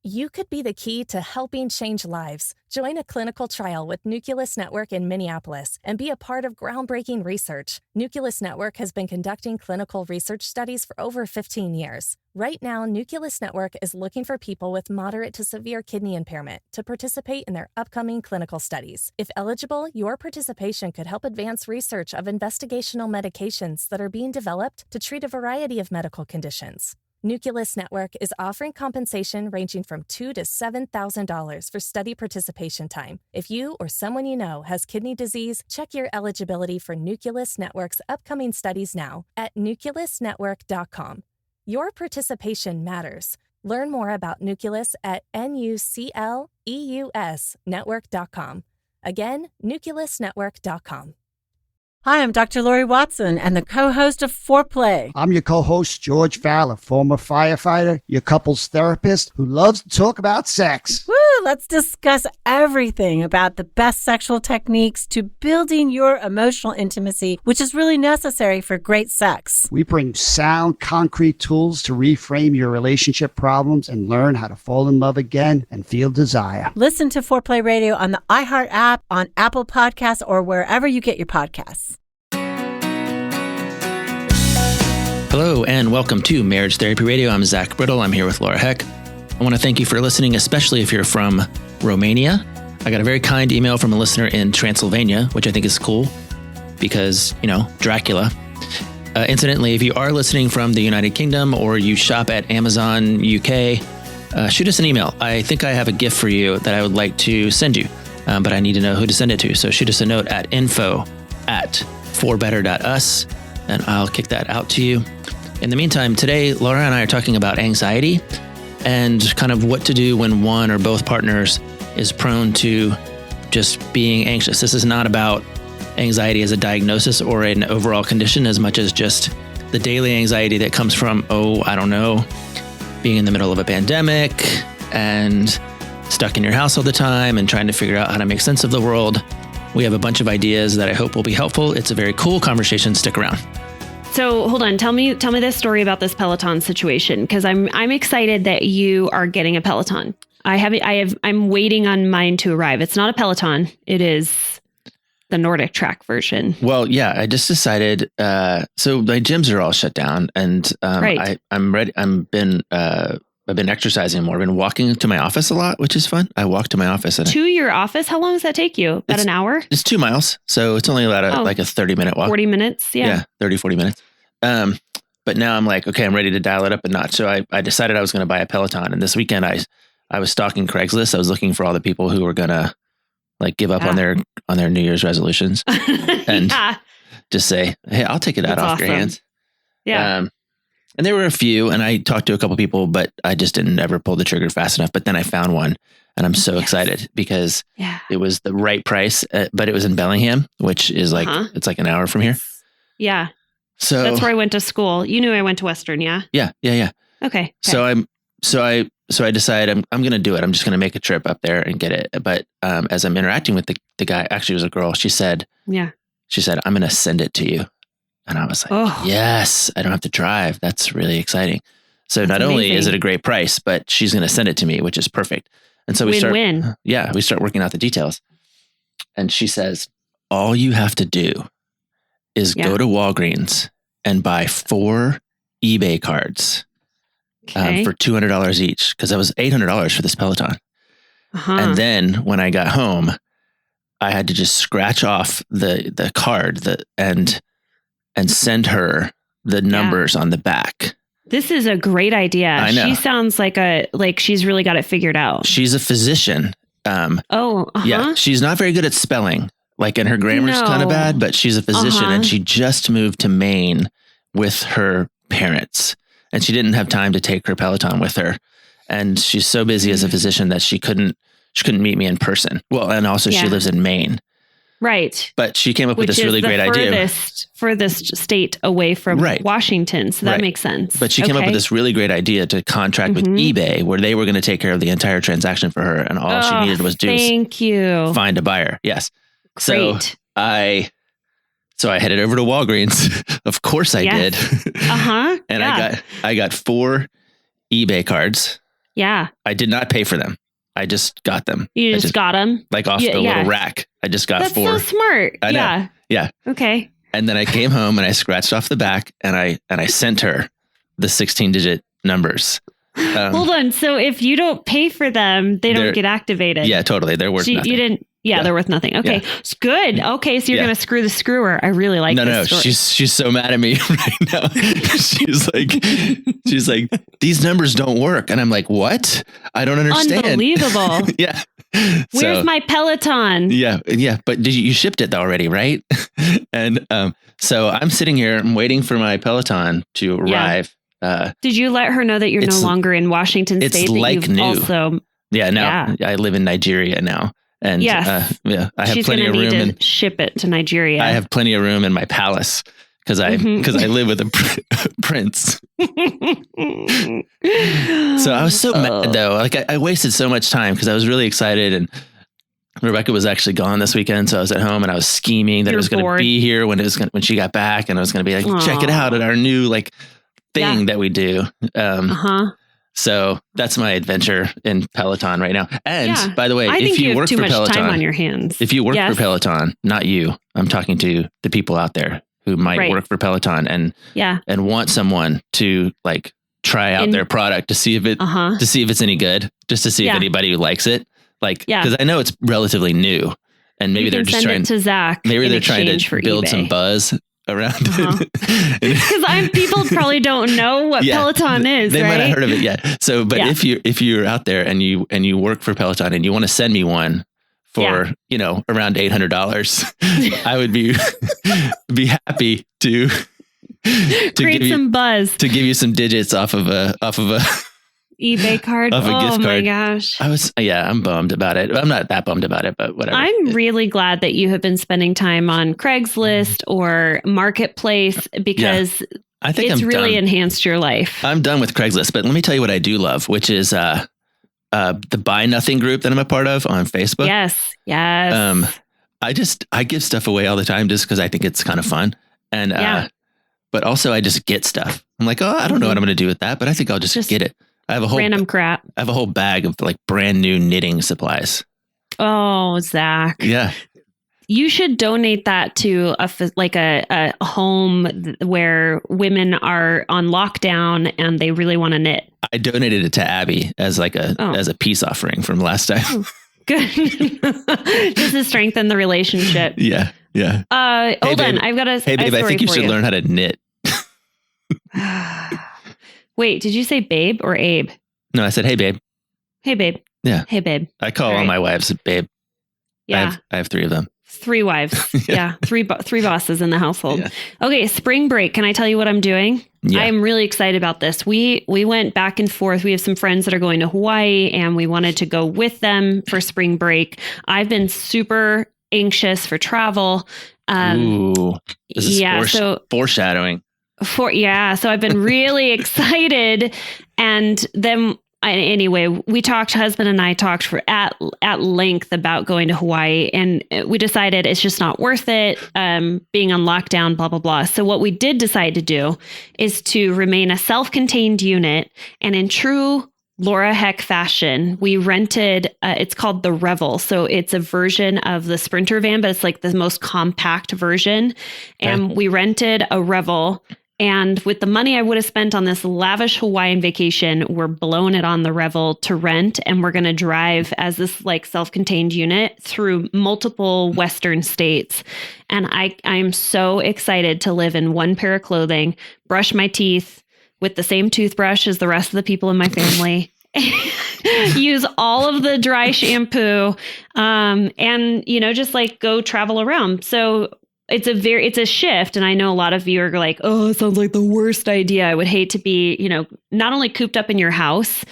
You could be the key to helping change lives. Join a clinical trial with Nucleus Network in Minneapolis and be a part of groundbreaking research. Nucleus Network has been conducting clinical research studies for over 15 years. Right now, Nucleus Network is looking for people with moderate to severe kidney impairment to participate in their upcoming clinical studies. If eligible, your participation could help advance research of investigational medications that are being developed to treat a variety of medical conditions. Nucleus Network is offering compensation ranging from $2,000 to $7,000 for study participation time. If you or someone you know has kidney disease, check your eligibility for Nucleus Network's upcoming studies now at nucleusnetwork.com. Your participation matters. Learn more about Nucleus at nucleusnetwork.com. Again, nucleusnetwork.com. Hi, I'm Dr. Lori Watson and the co-host of Foreplay. I'm your co-host, George Fowler, former firefighter, your couples therapist who loves to talk about sex. Woo! Let's discuss everything about the best sexual techniques to building your emotional intimacy, which is really necessary for great sex. We bring sound, concrete tools to reframe your relationship problems and learn how to fall in love again and feel desire. Listen to Foreplay Radio on the iHeart app, on Apple Podcasts, or wherever you get your podcasts. Hello and welcome to Marriage Therapy Radio. I'm Zach Brittle. I'm here with Laura Heck. I want to thank you for listening, especially if you're from Romania. I got a very kind email from a listener in Transylvania, which I think is cool because, Dracula. Incidentally, if you are listening from the United Kingdom or you shop at Amazon UK, shoot us an email. I think I have a gift for you that I would like to send you, but I need to know who to send it to. So shoot us a note at info@forbetter.us and I'll kick that out to you. In the meantime, today, Laura and I are talking about anxiety and kind of what to do when one or both partners is prone to just being anxious. This is not about anxiety as a diagnosis or an overall condition as much as just the daily anxiety that comes from, being in the middle of a pandemic and stuck in your house all the time and trying to figure out how to make sense of the world. We have a bunch of ideas that I hope will be helpful. It's a very cool conversation. Stick around. So hold on, tell me this story about this Peleton situation, because I'm excited that you are getting a Peleton. I'm waiting on mine to arrive. It's not a Peleton. It is the Nordic Track version. Well, yeah, I just decided. So my gyms are all shut down, and right. I'm ready. I've been exercising more. I've been walking to my office a lot, which is fun. I walk to my office. To your office? How long does that take you? About an hour? It's 2 miles. So it's only about a 30-minute walk. 40 minutes? Yeah. 30, 40 minutes. But now I'm like, okay, I'm ready to dial it up a notch. So I decided I was going to buy a Peloton. And this weekend I was stalking Craigslist. I was looking for all the people who were going to give up on their New Year's resolutions and just say, hey, I'll take it out off your hands. Yeah. And there were a few, and I talked to a couple people, but I just didn't ever pull the trigger fast enough. But then I found one, and I'm so excited because it was the right price, but it was in Bellingham, which is it's like an hour from here. Yeah. So that's where I went to school. You knew I went to Western, yeah? Yeah. Okay. So I decided I'm going to do it. I'm just going to make a trip up there and get it. But as I'm interacting with the guy, actually it was a girl, she said, I'm going to send it to you. And I was like, yes, I don't have to drive. That's really exciting. So that's not only is it a great price, but she's going to send it to me, which is perfect. And so we start working out the details. And she says, all you have to do is go to Walgreens and buy 4 eBay cards for $200 each. Cause that was $800 for this Peloton. And then when I got home, I had to just scratch off the card and send her the numbers on the back. This is a great idea. I know. She sounds like she's really got it figured out. She's a physician. Yeah, she's not very good at spelling. And her grammar's kind of bad, but she's a physician and she just moved to Maine with her parents and she didn't have time to take her Peloton with her. And she's so busy as a physician that she couldn't meet me in person. Well, and also she lives in Maine. Right. But she came up with this really great idea. Furthest state away from Washington. So that makes sense. But she came up with this really great idea to contract with eBay where they were going to take care of the entire transaction for her. And all she needed was to find a buyer. Yes. Great. So I headed over to Walgreens. Of course I did. And I got 4 eBay cards. Yeah. I did not pay for them. I just got them. You just got them? Like off the little rack. I just got That's 4. That's so smart. I know. Yeah. Okay. And then I came home and I scratched off the back and I sent her the 16-digit numbers. Hold on. So if you don't pay for them, they don't get activated. Yeah, totally. They're worth nothing. You didn't. Yeah, they're worth nothing. Okay, it's good. Okay, so you're going to screw the screwer. I really like this. No. Story. She's so mad at me right now. she's like, these numbers don't work, and I'm like, what? I don't understand. Unbelievable. Yeah. Where's my Peloton? Yeah. But you shipped it already, right? And so I'm sitting here, I'm waiting for my Peloton to arrive. Did you let her know that you're no longer in Washington State? It's like new. Also, I live in Nigeria now. And I have plenty of room and ship it to Nigeria. I have plenty of room in my palace because I live with a prince. So I was so mad though. Like I wasted so much time because I was really excited, and Rebecca was actually gone this weekend, so I was at home and I was scheming that I was going to be here when she got back, and I was going to be like, check it out at our new thing that we do. So that's my adventure in Peloton right now. And by the way, if you work for Peloton, time on your hands. If you work for Peloton, not you, I'm talking to the people out there who might work for Peloton and want someone to try out their product to see if it's any good, just to see if anybody likes it. Because I know it's relatively new, and maybe they're just trying to Zach. Maybe they're trying to build some buzz around it. Because people probably don't know what Peloton is. They might not have heard of it yet. So, but if you're out there and you work for Peloton and you want to send me one for around $800, I would be happy to create some buzz, to give you some digits off of a eBay card. Of a gift card. Oh my gosh. I'm bummed about it. I'm not that bummed about it, but whatever. I'm really glad that you have been spending time on Craigslist or Marketplace because I think it's really enhanced your life. I'm done with Craigslist, but let me tell you what I do love, which is the Buy Nothing group that I'm a part of on Facebook. Yes. I give stuff away all the time just because I think it's kind of fun. And but also I just get stuff. I'm like, I don't know what I'm going to do with that, but I think I'll just get it. I have a whole random crap. I have a whole bag of brand new knitting supplies. Oh, Zach. Yeah. You should donate that to a home where women are on lockdown and they really want to knit. I donated it to Abby as a peace offering from last time. Oh, good. Just to strengthen the relationship. Yeah. Yeah. Hold on. I've got a Hey babe, I think you should learn how to knit. Wait, did you say babe or Abe? No, I said, hey, babe. Hey, babe. Yeah. Hey, babe. I call all my wives babe. Yeah. I have 3 of them. 3 wives. Yeah. Three bosses in the household. Yeah. Okay. Spring break. Can I tell you what I'm doing? Yeah. I'm really excited about this. We went back and forth. We have some friends that are going to Hawaii and we wanted to go with them for spring break. I've been super anxious for travel. Ooh. This is foreshadowing. So I've been really excited. And then anyway, husband and I talked at length about going to Hawaii, and we decided it's just not worth it, being on lockdown, blah, blah, blah. So what we did decide to do is to remain a self-contained unit, and in true Laura Heck fashion, we rented, it's called the Revel. So it's a version of the Sprinter van, but it's the most compact version. And we rented a Revel. And with the money I would have spent on this lavish Hawaiian vacation, we're blowing it on the Revel to rent. And we're going to drive as this self-contained unit through multiple Western states. And I'm so excited to live in one pair of clothing, brush my teeth with the same toothbrush as the rest of the people in my family. Use all of the dry shampoo, and just go travel around. So it's a shift. And I know a lot of you are like, oh, it sounds like the worst idea. I would hate to be, not only cooped up in your house,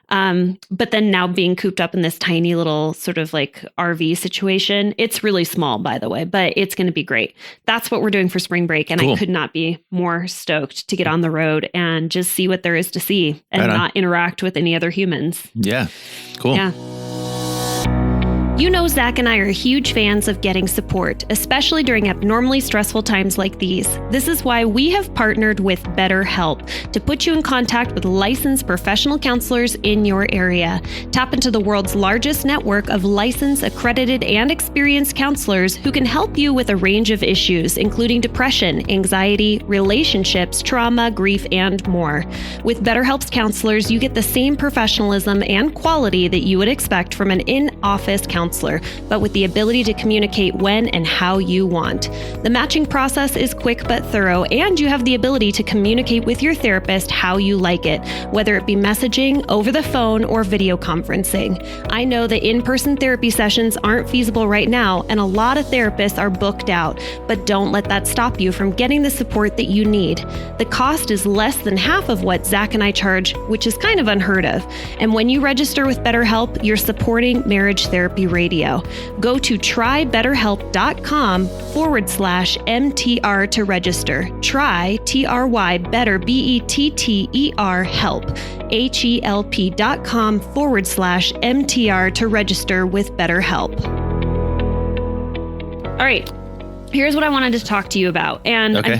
but then now being cooped up in this tiny little sort of RV situation. It's really small, by the way, but it's going to be great. That's what we're doing for spring break. And cool. I could not be more stoked to get on the road and just see what there is to see and not interact with any other humans. Yeah. Cool. Yeah. You know, Zach and I are huge fans of getting support, especially during abnormally stressful times like these. This is why we have partnered with BetterHelp to put you in contact with licensed professional counselors in your area. Tap into the world's largest network of licensed, accredited, and experienced counselors who can help you with a range of issues, including depression, anxiety, relationships, trauma, grief, and more. With BetterHelp's counselors, you get the same professionalism and quality that you would expect from an in-office counselor, but with the ability to communicate when and how you want. The matching process is quick but thorough, and you have the ability to communicate with your therapist how you like it, whether it be messaging, over the phone, or video conferencing. I know that in-person therapy sessions aren't feasible right now, and a lot of therapists are booked out, but don't let that stop you from getting the support that you need. The cost is less than half of what Zach and I charge, which is kind of unheard of. And when you register with BetterHelp, you're supporting Marriage Therapy Radio. Go to trybetterhelp.com/MTR to register. Try TRY better BETTER help. HELP.com/MTR to register with BetterHelp. All right. Here's what I wanted to talk to you about. And okay. I'm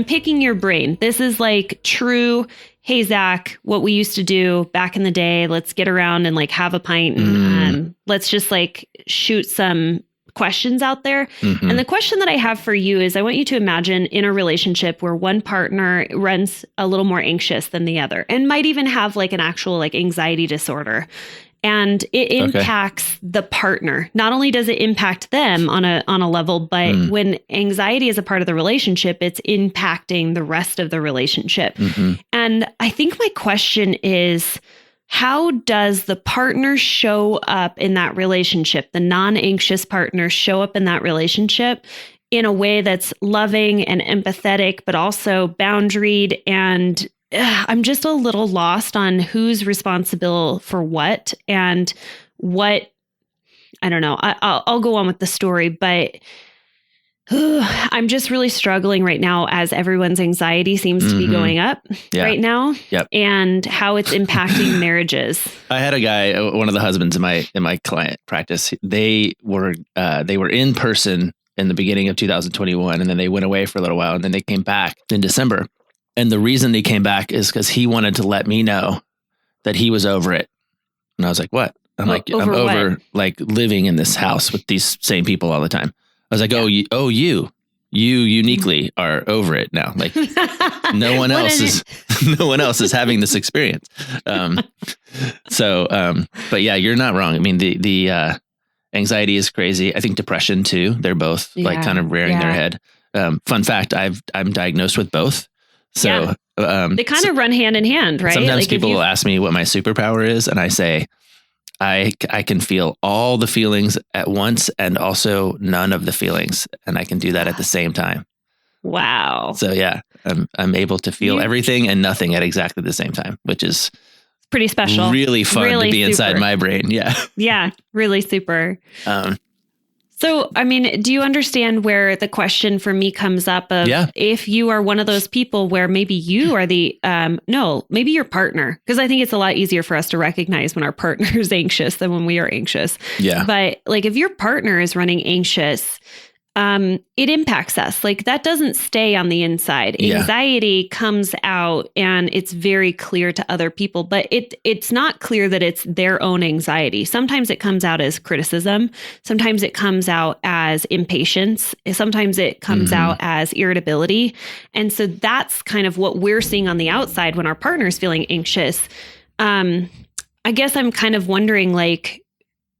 picking your brain. This is like true, hey, Zach, what we used to do back in the day. Let's get around and like have a pint and let's just like shoot some questions out there. Mm-hmm. And the question that I have for you is I want you to imagine in a relationship where one partner runs a little more anxious than the other and might even have like an actual like anxiety disorder. And it impacts the partner. Not only does it impact them on a level, but when anxiety is a part of the relationship, it's impacting the rest of the relationship. Mm-hmm. And I think my question is, how does the partner show up in that relationship, the non-anxious partner show up in that relationship in a way that's loving and empathetic, but also boundaried? And I'm just a little lost on who's responsible for what and what, I don't know. I'll go on with the story, but I'm just really struggling right now as everyone's anxiety seems to be going up right now and how it's impacting marriages. I had a guy, one of the husbands in my client practice, they were in person in the beginning of 2021, and then they went away for a little while, and then they came back in December. And the reason he came back is because he wanted to let me know that he was over it. And I was like, what? I'm over like living in this house with these same people all the time. I was like, you uniquely are over it now. Like no one else is having this experience. But yeah, you're not wrong. I mean, the anxiety is crazy. I think depression too. They're both like kind of rearing their head. Fun fact, I'm diagnosed with both. So they kind of run hand in hand, right? Sometimes like people will ask me what my superpower is, and I say, I can feel all the feelings at once and also none of the feelings, and I can do that at the same time. Wow. So yeah, I'm able to feel everything and nothing at exactly the same time, which is pretty special. Really fun to be inside my brain. Yeah. Yeah, really super. So, I mean, do you understand where the question for me comes up of if you are one of those people where maybe you are maybe your partner, because I think it's a lot easier for us to recognize when our partner is anxious than when we are anxious. Yeah. But like if your partner is running anxious, it impacts us. Like that doesn't stay on the inside. Anxiety comes out and it's very clear to other people, but it's not clear that it's their own anxiety. Sometimes it comes out as criticism. Sometimes it comes out as impatience. Sometimes it comes out as irritability. And so that's kind of what we're seeing on the outside when our partner's feeling anxious. I guess I'm kind of wondering, like,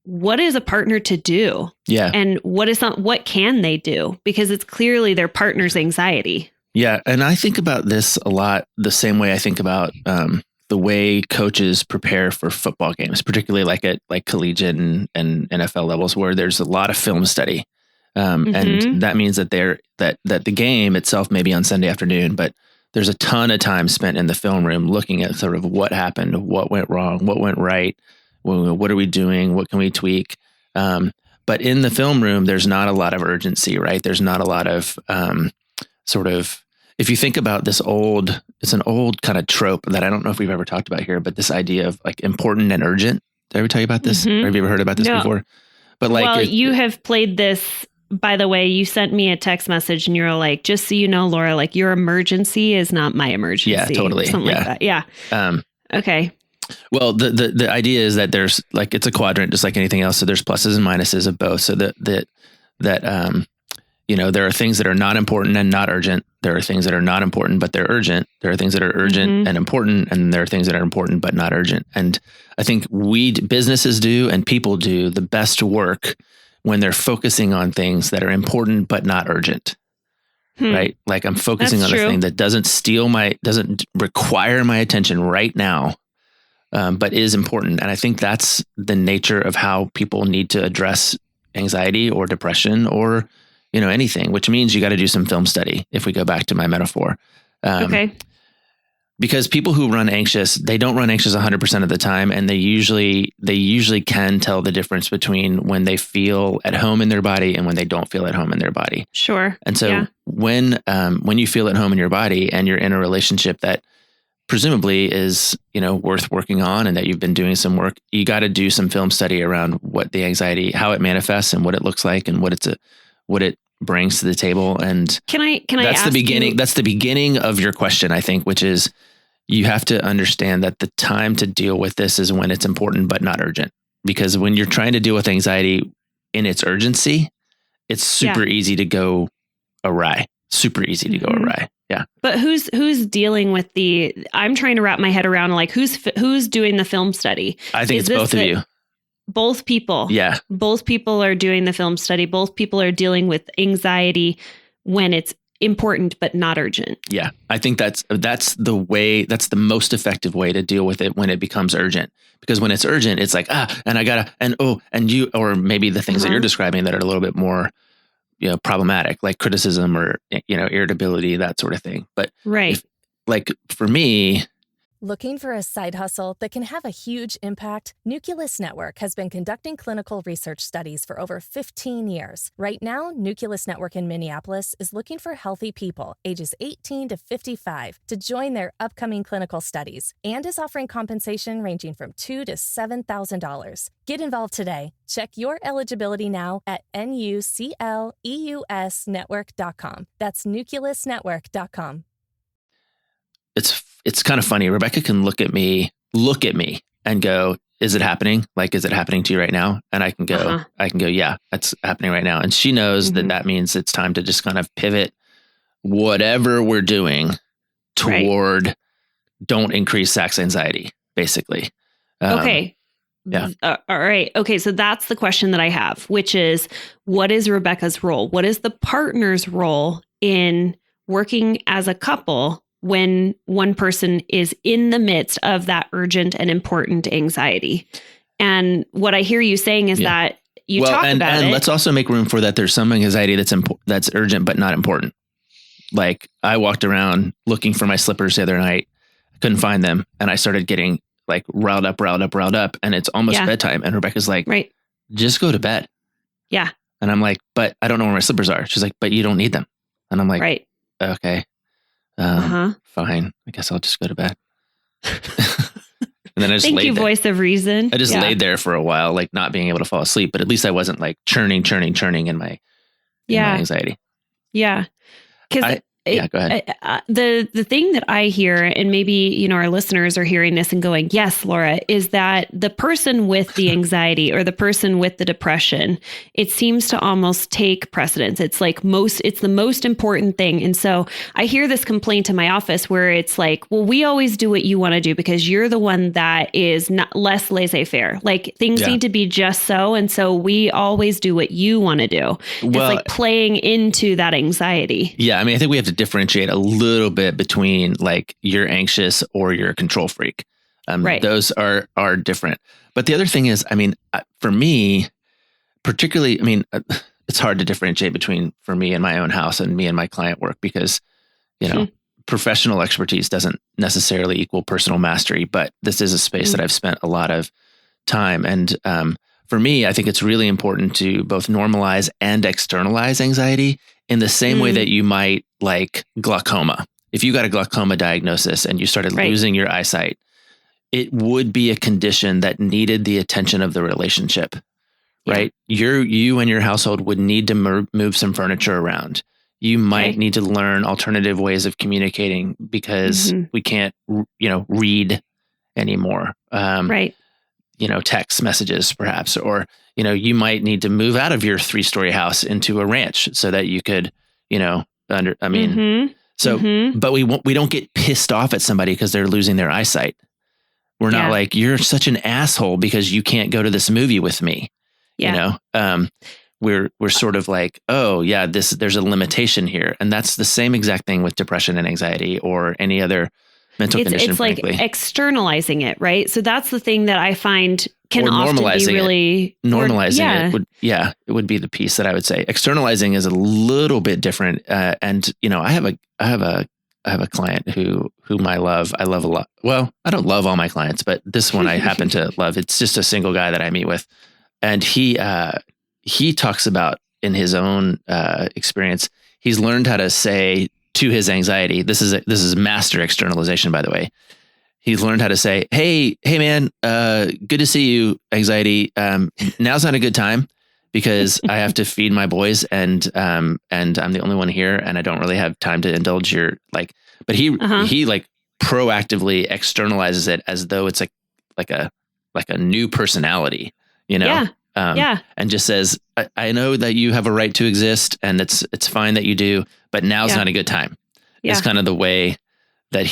what is a partner to do? Yeah. And what can they do? Because it's clearly their partner's anxiety. Yeah. And I think about this a lot the same way I think about the way coaches prepare for football games, particularly like at like collegiate and NFL levels where there's a lot of film study. And that means that that the game itself may be on Sunday afternoon, but there's a ton of time spent in the film room looking at sort of what happened, what went wrong, what went right. What are we doing? What can we tweak? But in the film room, there's not a lot of urgency, right? There's not a lot of sort of, if you think about it's an old kind of trope that I don't know if we've ever talked about here, but this idea of like important and urgent. Did I ever tell you about this? Or have you ever heard about this before? But like, well, you have played this. By the way, you sent me a text message and you're like, just so you know, Laura, like your emergency is not my emergency. Yeah, totally. Something like that. Yeah. Okay. Well, the idea is that there's like, it's a quadrant just like anything else. So there's pluses and minuses of both. So there are things that are not important and not urgent. There are things that are not important, but they're urgent. There are things that are urgent and important, and there are things that are important, but not urgent. And I think businesses do and people do the best work when they're focusing on things that are important, but not urgent. Right? Like I'm focusing on a thing that doesn't require my attention right now, but is important. And I think that's the nature of how people need to address anxiety or depression or anything, which means you got to do some film study. If we go back to my metaphor, Okay. Because people who run anxious, they don't run anxious 100% of the time. And they usually can tell the difference between when they feel at home in their body and when they don't feel at home in their body. Sure. And so when you feel at home in your body and you're in a relationship that presumably is, worth working on and that you've been doing some work, you got to do some film study around what the anxiety, how it manifests and what it looks like and what it brings to the table. And can I that's ask the beginning. you, That's the beginning of your question, I think, which is you have to understand that the time to deal with this is when it's important, but not urgent. Because when you're trying to deal with anxiety in its urgency, it's super easy to go awry. Super easy to go awry. Yeah. But who's dealing with I'm trying to wrap my head around like who's doing the film study? I think it's both of you. Both people. Yeah. Both people are doing the film study. Both people are dealing with anxiety when it's important, but not urgent. Yeah. I think that's the most effective way to deal with it when it becomes urgent. Because when it's urgent, it's like, and I gotta, and you, or maybe the things that you're describing that are a little bit more, problematic, like criticism or, irritability, that sort of thing. But for me, Looking for a side hustle that can have a huge impact? Nucleus Network has been conducting clinical research studies for over 15 years. Right now, Nucleus Network in Minneapolis is looking for healthy people ages 18 to 55 to join their upcoming clinical studies and is offering compensation ranging from $2,000 to $7,000. Get involved today. Check your eligibility now at nucleusnetwork.com. That's nucleusnetwork.com. It's kind of funny. Rebecca can look at me and go, is it happening? Like, is it happening to you right now? And I can go, yeah, that's happening right now. And she knows that means it's time to just kind of pivot whatever we're doing toward don't increase sex anxiety, basically. Okay. Yeah. All right. Okay. So that's the question that I have, which is, what is Rebecca's role? What is the partner's role in working as a couple when one person is in the midst of that urgent and important anxiety? And what I hear you saying is that you talk about it. And let's also make room for that. There's some anxiety that's urgent, but not important. Like I walked around looking for my slippers the other night. I couldn't find them. And I started getting like riled up. And it's almost bedtime. And Rebecca's like, just go to bed. Yeah. And I'm like, but I don't know where my slippers are. She's like, but you don't need them. And I'm like, okay. Fine. I guess I'll just go to bed. And then I just Thank you, there. Voice of reason. I just laid there for a while, like not being able to fall asleep, but at least I wasn't like churning in my anxiety. Yeah. Because go ahead. The thing that I hear, and maybe, our listeners are hearing this and going, yes, Laura, is that the person with the anxiety or the person with the depression, it seems to almost take precedence. It's like it's the most important thing. And so I hear this complaint in my office where it's like, well, we always do what you want to do because you're the one that is not less laissez-faire. Like things need to be just so. And so we always do what you want to do. It's like playing into that anxiety. Yeah. I mean, I think we have to differentiate a little bit between like you're anxious or you're a control freak. Those are different. But the other thing is, I mean, for me, particularly, I mean, it's hard to differentiate between for me and my own house and me and my client work because, professional expertise doesn't necessarily equal personal mastery, but this is a space that I've spent a lot of time. And for me, I think it's really important to both normalize and externalize anxiety in the same way that you might like glaucoma. If you got a glaucoma diagnosis and you started losing your eyesight, it would be a condition that needed the attention of the relationship. right? You and your household would need to move some furniture around. You might need to learn alternative ways of communicating because we can't, read anymore. Right. Text messages perhaps, or, you might need to move out of your 3-story house into a ranch so that you could, but we don't get pissed off at somebody because they're losing their eyesight. We're not like, you're such an asshole because you can't go to this movie with me. We're sort of like, oh yeah, there's a limitation here. And that's the same exact thing with depression and anxiety or any other mental condition. It's like externalizing it, right? So that's the thing that I find can often be really normalizing it. It would be the piece that I would say. Externalizing is a little bit different. And I have a client whom I love a lot. Well, I don't love all my clients, but this one I happen to love. It's just a single guy that I meet with. And he talks about in his own experience, he's learned how to say to his anxiety, this is master externalization, by the way. He's learned how to say, hey man, good to see you, anxiety. Now's not a good time because I have to feed my boys and I'm the only one here and I don't really have time to indulge your but he proactively externalizes it as though it's like a new personality, and just says, I know that you have a right to exist and it's fine that you do, but now's not a good time. Yeah. It's kind of the way that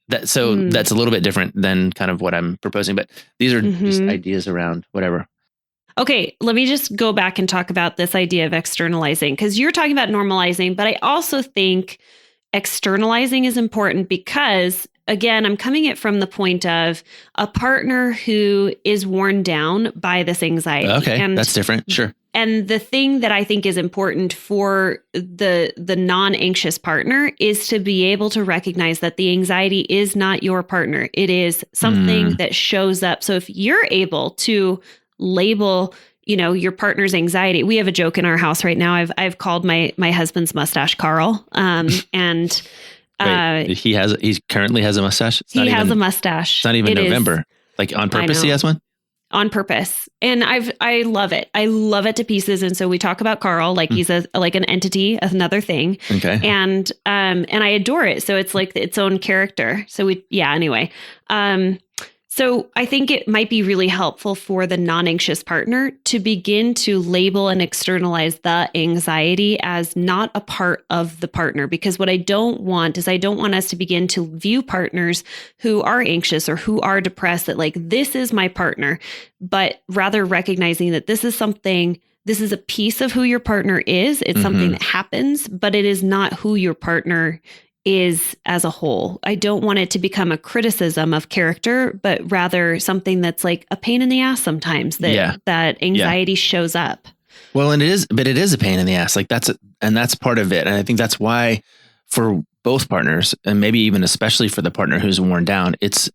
that's a little bit different than kind of what I'm proposing, but these are just ideas around whatever. Okay, let me just go back and talk about this idea of externalizing, because you're talking about normalizing, but I also think externalizing is important because, again, I'm coming at from the point of a partner who is worn down by this anxiety. Okay, and that's different. Sure. And the thing that I think is important for the non-anxious partner is to be able to recognize that the anxiety is not your partner. It is something that shows up. So if you're able to label, your partner's anxiety. We have a joke in our house right now. I've called my husband's mustache Carl. And wait, he currently has a mustache. He has a mustache. It's not even November. Like on purpose, he has one. On purpose. And I love it. I love it to pieces. And so we talk about Carl like he's like an entity, another thing. Okay. And I adore it. So it's like its own character. So anyway. So I think it might be really helpful for the non-anxious partner to begin to label and externalize the anxiety as not a part of the partner. Because what I don't want us to begin to view partners who are anxious or who are depressed that like, this is my partner, but rather recognizing that this is a piece of who your partner is. It's something that happens, but it is not who your partner is as a whole. I don't want it to become a criticism of character, but rather something that's like a pain in the ass sometimes that anxiety shows up. Well, and it is a pain in the ass. Like that's part of it. And I think that's why for both partners, and maybe even especially for the partner who's worn down, it's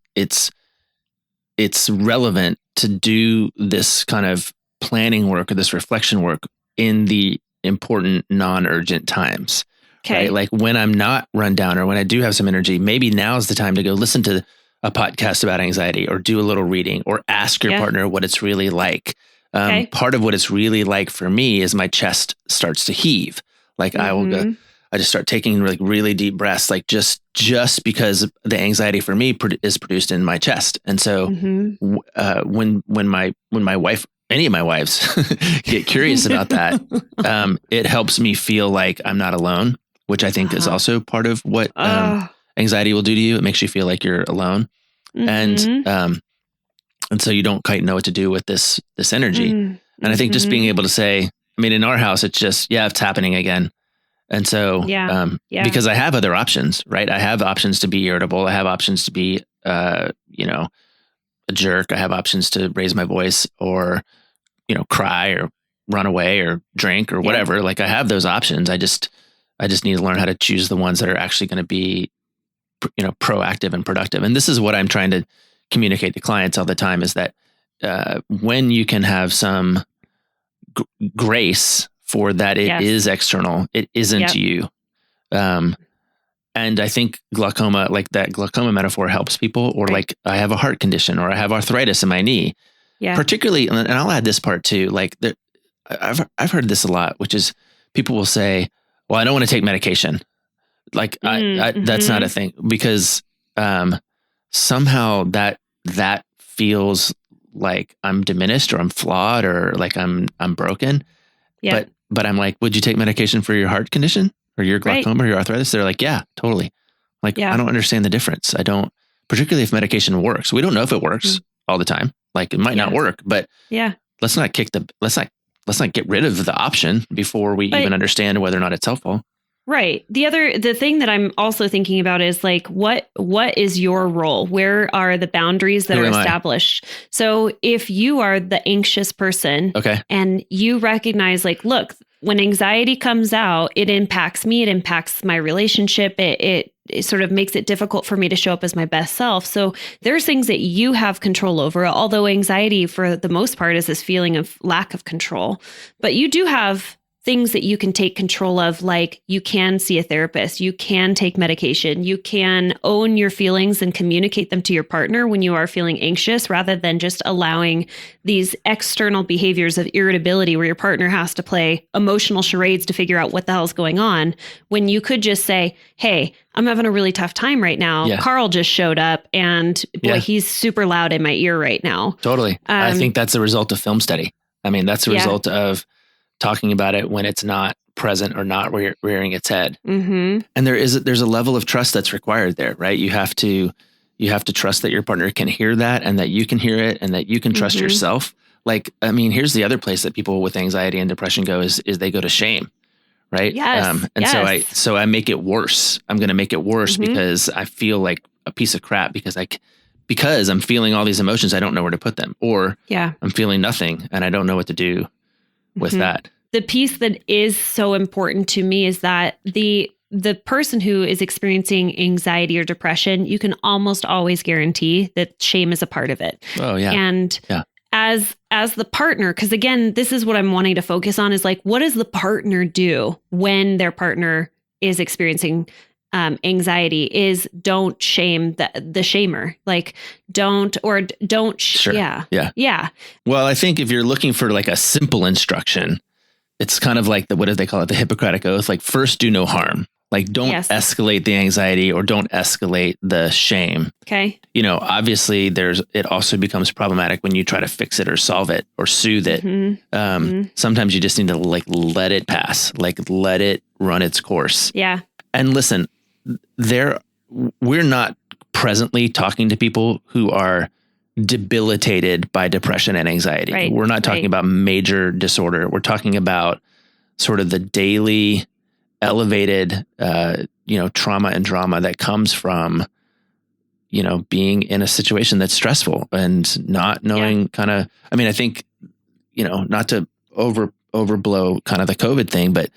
relevant to do this kind of planning work or this reflection work in the important non-urgent times. Okay. Right? Like when I'm not run down or when I do have some energy, maybe now's the time to go listen to a podcast about anxiety or do a little reading or ask your partner what it's really like. Part of what it's really like for me is my chest starts to heave. Like I just start taking like really deep breaths, like just because the anxiety for me is produced in my chest. And so when my wife, any of my wives get curious about that, it helps me feel like I'm not alone, which I think is also part of what anxiety will do to you. It makes you feel like you're alone. And so you don't quite know what to do with this energy. And I think just being able to say, I mean, in our house, it's just, it's happening again. And so, because I have other options, right? I have options to be irritable. I have options to be, a jerk. I have options to raise my voice or, cry or run away or drink or whatever. Like I have those options. I just need to learn how to choose the ones that are actually going to be, proactive and productive. And this is what I'm trying to communicate to clients all the time is that when you can have some grace for that, it is external, it isn't you. And I think glaucoma, like that glaucoma metaphor helps people, or like I have a heart condition or I have arthritis in my knee. Particularly, and I'll add this part too. Like I've heard this a lot, which is people will say, well, I don't want to take medication. Like that's not a thing, because somehow that feels like I'm diminished or I'm flawed or like I'm broken. Yeah. But I'm like, would you take medication for your heart condition or your glaucoma or your arthritis? They're like, yeah, totally. Like, I don't understand the difference. I don't, particularly if medication works. We don't know if it works all the time. Like it might not work, but let's not get rid of the option before we even understand whether or not it's helpful. Right. The thing that I'm also thinking about is like, what is your role? Where are the boundaries that are established? So if you are the anxious person and you recognize like, look, when anxiety comes out, it impacts me, it impacts my relationship. It sort of makes it difficult for me to show up as my best self. So there's things that you have control over, although anxiety for the most part is this feeling of lack of control. But you do have things that you can take control of, like you can see a therapist, you can take medication, you can own your feelings and communicate them to your partner when you are feeling anxious, rather than just allowing these external behaviors of irritability where your partner has to play emotional charades to figure out what the hell's going on, when you could just say, hey, I'm having a really tough time right now. Yeah. Carl just showed up and boy, he's super loud in my ear right now. Totally. I think that's a result of film study. I mean, that's a result of talking about it when it's not present or not rearing its head. Mm-hmm. And there's a level of trust that's required there, right? You have to trust that your partner can hear that and that you can hear it and that you can trust yourself. Like, I mean, here's the other place that people with anxiety and depression go is they go to shame, right? Yes. So I make it worse. I'm going to make it worse because I feel like a piece of crap because I'm feeling all these emotions. I don't know where to put them, or I'm feeling nothing and I don't know what to do with that. The piece that is so important to me is that the person who is experiencing anxiety or depression, you can almost always guarantee that shame is a part of it. Oh yeah. And as the partner, because again, this is what I'm wanting to focus on, is like, what does the partner do when their partner is experiencing anxiety? Is don't shame the shamer. Like don't. Sure. Yeah. Well, I think if you're looking for like a simple instruction, it's kind of like what do they call it? The Hippocratic Oath. Like first do no harm. Like don't escalate the anxiety or don't escalate the shame. Okay. You know, obviously it also becomes problematic when you try to fix it or solve it or soothe it. Sometimes you just need to like let it pass, like let it run its course. Yeah. And listen, we're not presently talking to people who are debilitated by depression and anxiety. Right. We're not talking about major disorder. We're talking about sort of the daily elevated, trauma and drama that comes from, being in a situation that's stressful and not knowing I think, not to overblow kind of the COVID thing, but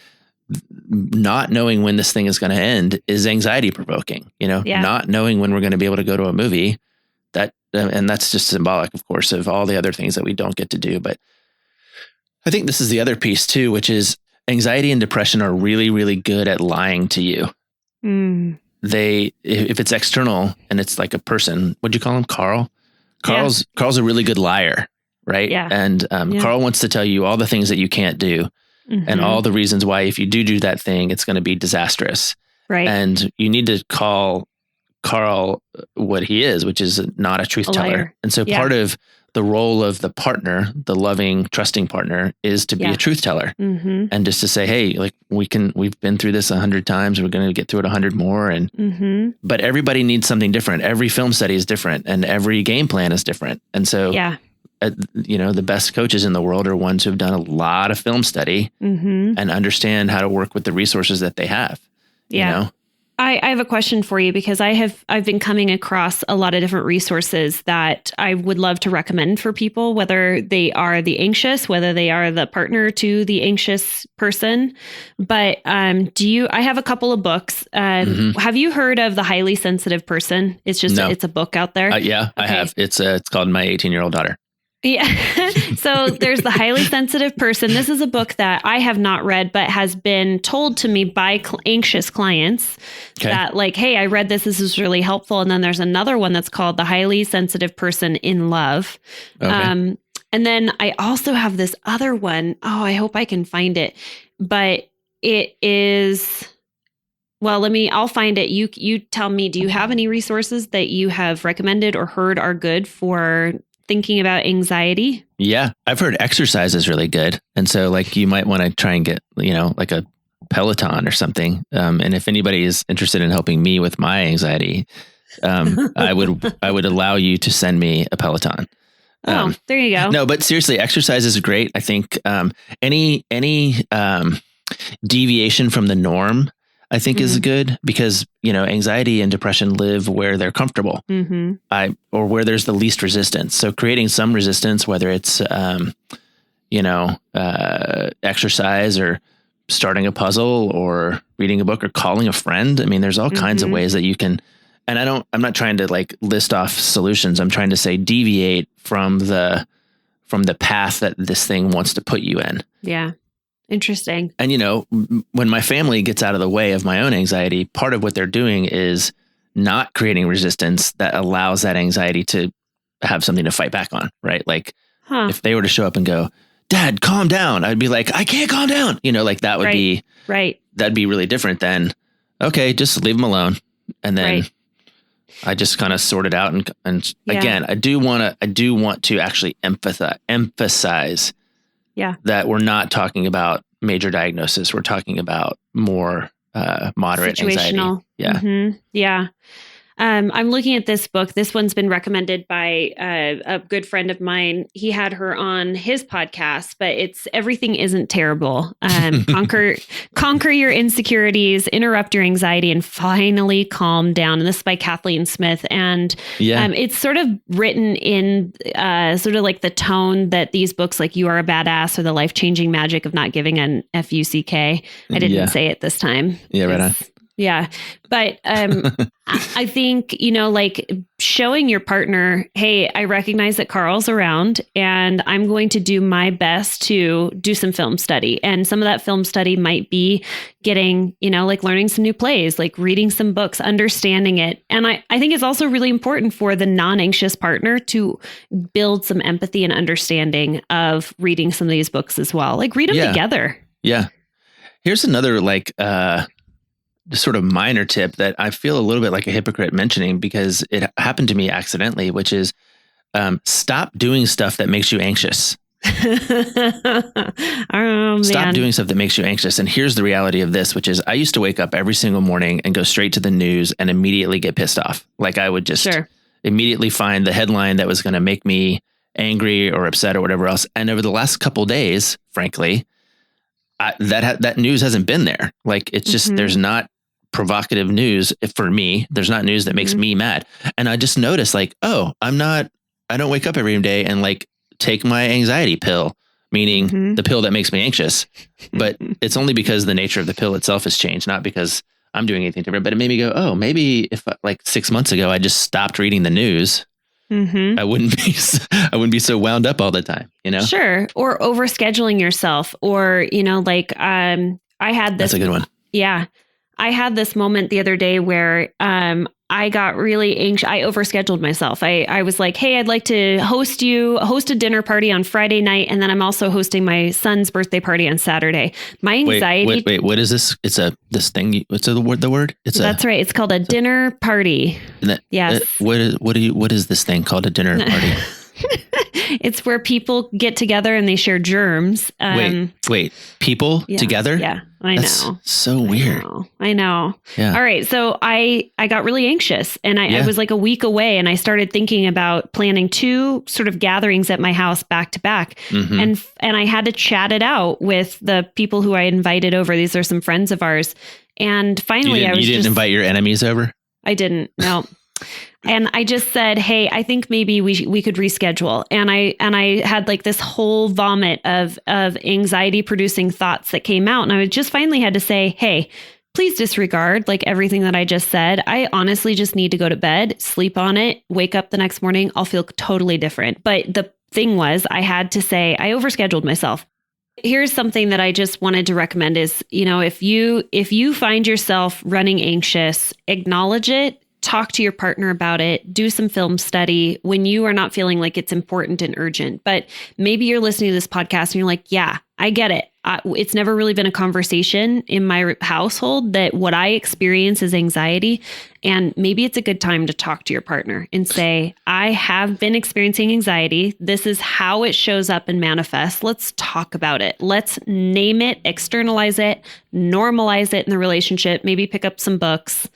not knowing when this thing is going to end is anxiety provoking, not knowing when we're going to be able to go to a movie and that's just symbolic, of course, of all the other things that we don't get to do. But I think this is the other piece too, which is anxiety and depression are really, really good at lying to you. If it's external and it's like a person, what'd you call him? Carl? Carl's a really good liar, right? Yeah. And Carl wants to tell you all the things that you can't do. And all the reasons why, if you do that thing, it's going to be disastrous. Right. And you need to call Carl what he is, which is not a truth teller. And so part of the role of the partner, the loving, trusting partner, is to be a truth teller and just to say, hey, like we've been through this 100 times. We're going to get through it 100 more. And, but everybody needs something different. Every film study is different and every game plan is different. And so, the best coaches in the world are ones who've done a lot of film study and understand how to work with the resources that they have. Yeah. I have a question for you, because I've been coming across a lot of different resources that I would love to recommend for people, whether they are the anxious, whether they are the partner to the anxious person. But I have a couple of books. Have you heard of The Highly Sensitive Person? It's just it's a book out there. I have. It's called My 18-Year-Old Daughter. Yeah. So there's The Highly Sensitive Person. This is a book that I have not read, but has been told to me by anxious clients that like, hey, I read this. This is really helpful. And then there's another one that's called The Highly Sensitive Person in Love. Okay. And then I also have this other one. Oh, I hope I can find it. But it is, well, I'll find it. You tell me, do you have any resources that you have recommended or heard are good for thinking about anxiety? Yeah. I've heard exercise is really good. And so like you might want to try and get, like a Peleton or something. And if anybody is interested in helping me with my anxiety, I would allow you to send me a Peleton. There you go. No, but seriously, exercise is great. I think any deviation from the norm, I think is good because, anxiety and depression live where they're comfortable or where there's the least resistance. So creating some resistance, whether it's, exercise or starting a puzzle or reading a book or calling a friend. I mean, there's all kinds of ways that you can, and I'm not trying to like list off solutions. I'm trying to say deviate from the path that this thing wants to put you in. Yeah. Interesting. And, when my family gets out of the way of my own anxiety, part of what they're doing is not creating resistance that allows that anxiety to have something to fight back on. Right. Like if they were to show up and go, Dad, calm down. I'd be like, I can't calm down. Like that would be right. That'd be really different than, okay, just leave them alone. And then I just kind of sort it out. And again, I do want to actually emphasize that we're not talking about major diagnosis. We're talking about more moderate situational anxiety. Yeah. Mm-hmm. Yeah. I'm looking at this book. This one's been recommended by a good friend of mine. He had her on his podcast, but it's Everything Isn't Terrible. Conquer your insecurities, interrupt your anxiety, and finally calm down. And this is by Kathleen Smith. And it's sort of written in sort of like the tone that these books like You Are a Badass or The Life-Changing Magic of Not Giving an Fuck. I didn't say it this time. Yeah, right on. Yeah. But I think, like showing your partner, hey, I recognize that Carl's around and I'm going to do my best to do some film study. And some of that film study might be getting, like learning some new plays, like reading some books, understanding it. And I think it's also really important for the non-anxious partner to build some empathy and understanding of reading some of these books as well. Like read them together. Yeah. Here's another sort of minor tip that I feel a little bit like a hypocrite mentioning because it happened to me accidentally, which is stop doing stuff that makes you anxious. Stop doing stuff that makes you anxious. And here's the reality of this, which is I used to wake up every single morning and go straight to the news and immediately get pissed off. Like I would just immediately find the headline that was going to make me angry or upset or whatever else. And over the last couple of days, frankly, that news hasn't been there. Like it's just, there's not provocative news for me. There's not news that makes me mad. And I just noticed like, I don't wake up every day and like take my anxiety pill, meaning the pill that makes me anxious. But it's only because the nature of the pill itself has changed, not because I'm doing anything different. But it made me go, maybe if like 6 months ago, I just stopped reading the news, I wouldn't be so wound up all the time, Sure. Or overscheduling yourself or, I had this. That's a good one. Yeah. I had this moment the other day where I got really anxious. I overscheduled myself. I was like, hey, I'd like to host a dinner party on Friday night. And then I'm also hosting my son's birthday party on Saturday. My anxiety. Wait, what is this? It's this thing. What's the word? That's right. It's called a dinner party. Yes. What is this thing called a dinner party? It's where people get together and they share germs. Wait, people together? Yeah, I know. That's so weird. I know. Yeah. All right. So I got really anxious and I was like a week away and I started thinking about planning 2 sort of gatherings at my house back to back. And I had to chat it out with the people who I invited over. These are some friends of ours. And finally you didn't invite your enemies over? I didn't. No. And I just said, hey, I think maybe we could reschedule. And I had like this whole vomit of anxiety producing thoughts that came out. And I just finally had to say, hey, please disregard like everything that I just said. I honestly just need to go to bed, sleep on it, wake up the next morning. I'll feel totally different. But the thing was, I had to say I overscheduled myself. Here's something that I just wanted to recommend is, if you find yourself running anxious, acknowledge it. talk to your partner about it, do some film study when you are not feeling like it's important and urgent. But maybe you're listening to this podcast and you're like, yeah, I get it. It's never really been a conversation in my household that what I experience is anxiety. And maybe it's a good time to talk to your partner and say, I have been experiencing anxiety. This is how it shows up and manifests. Let's talk about it. Let's name it, externalize it, normalize it in the relationship, maybe pick up some books.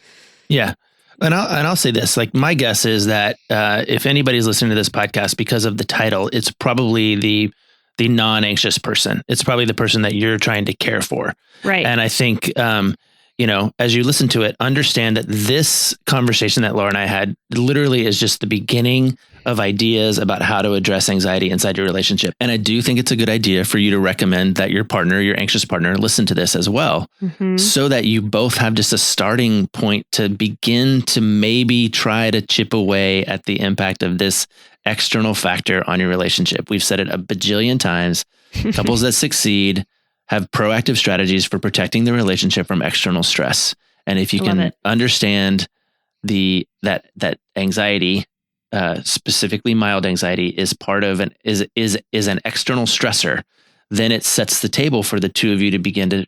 Yeah. And I'll say this, like my guess is that if anybody's listening to this podcast because of the title, it's probably the non-anxious person. It's probably the person that you're trying to care for. Right. And I think, as you listen to it, understand that this conversation that Laura and I had literally is just the beginning of ideas about how to address anxiety inside your relationship. And I do think it's a good idea for you to recommend that your partner, your anxious partner, listen to this as well, so that you both have just a starting point to begin to maybe try to chip away at the impact of this external factor on your relationship. We've said it a bajillion times. Couples that succeed have proactive strategies for protecting the relationship from external stress. And if you can understand that anxiety, specifically mild anxiety, is part of an external stressor, then it sets the table for the two of you to begin to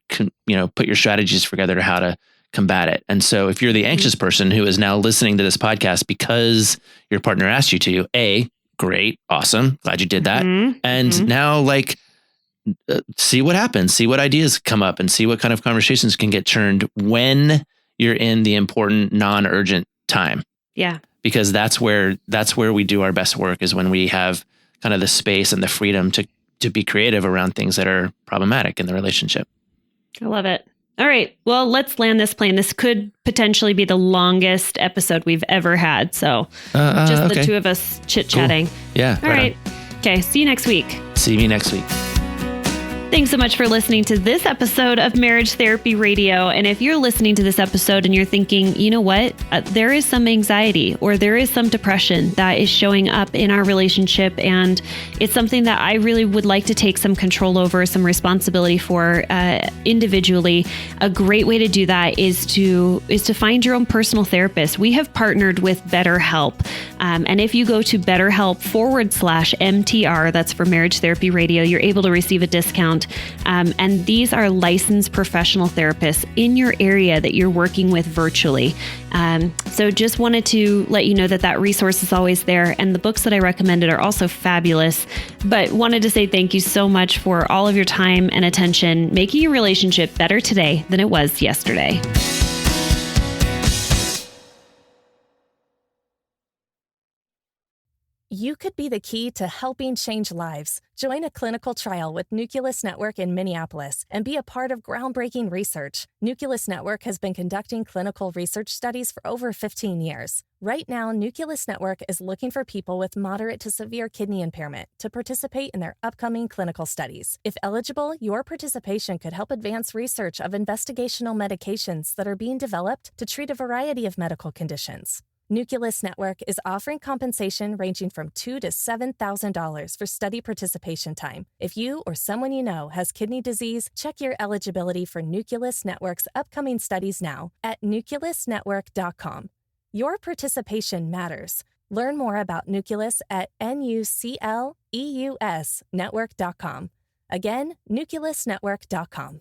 put your strategies together to how to combat it. And so if you're the anxious person who is now listening to this podcast because your partner asked you to, great, awesome, glad you did that. And now see what happens, see what ideas come up, and see what kind of conversations can get churned when you're in the important non-urgent time. Yeah. Because that's where we do our best work, is when we have kind of the space and the freedom to be creative around things that are problematic in the relationship. I love it. All right. Well, let's land this plane. This could potentially be the longest episode we've ever had. So just the two of us chit-chatting. Cool. Yeah. All right. Okay. See you next week. See me next week. Thanks so much for listening to this episode of Marriage Therapy Radio. And if you're listening to this episode and you're thinking, you know what, there is some anxiety or there is some depression that is showing up in our relationship, and it's something that I really would like to take some control over, some responsibility for individually, a great way to do that is to find your own personal therapist. We have partnered with BetterHelp. And if you go to BetterHelp/MTR, that's for Marriage Therapy Radio, you're able to receive a discount. And these are licensed professional therapists in your area that you're working with virtually. So just wanted to let you know that resource is always there. And the books that I recommended are also fabulous. But wanted to say thank you so much for all of your time and attention, making your relationship better today than it was yesterday. You could be the key to helping change lives. Join a clinical trial with Nucleus Network in Minneapolis and be a part of groundbreaking research. Nucleus Network has been conducting clinical research studies for over 15 years. Right now, Nucleus Network is looking for people with moderate to severe kidney impairment to participate in their upcoming clinical studies. If eligible, your participation could help advance research of investigational medications that are being developed to treat a variety of medical conditions. Nucleus Network is offering compensation ranging from $2,000 to $7,000 for study participation time. If you or someone you know has kidney disease, check your eligibility for Nucleus Network's upcoming studies now at nucleusnetwork.com. Your participation matters. Learn more about Nucleus at nucleusnetwork.com. Again, nucleusnetwork.com.